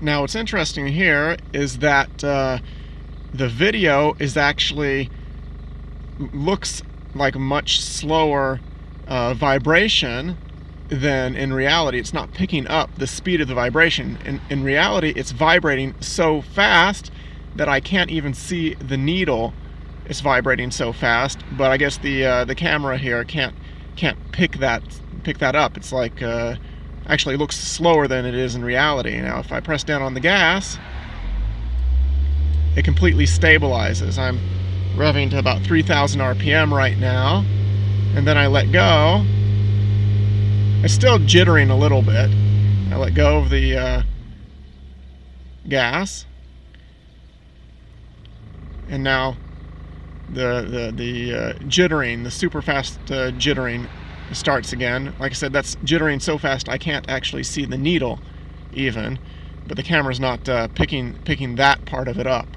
Now what's interesting here is that the video is actually looks like much slower vibration than in reality. It's not picking up the speed of the vibration. In reality, it's vibrating so fast that I can't even see the needle. It's vibrating so fast, but I guess the camera here can't pick that up. It's like actually looks slower than it is in reality. Now if I press down on the gas, it completely stabilizes. I'm revving to about 3,000 RPM right now, and then I let go. It's still jittering a little bit. I let go of the gas, and now the jittering, the super fast jittering starts again. Like I said, that's jittering so fast I can't actually see the needle even, but the camera's not picking that part of it up.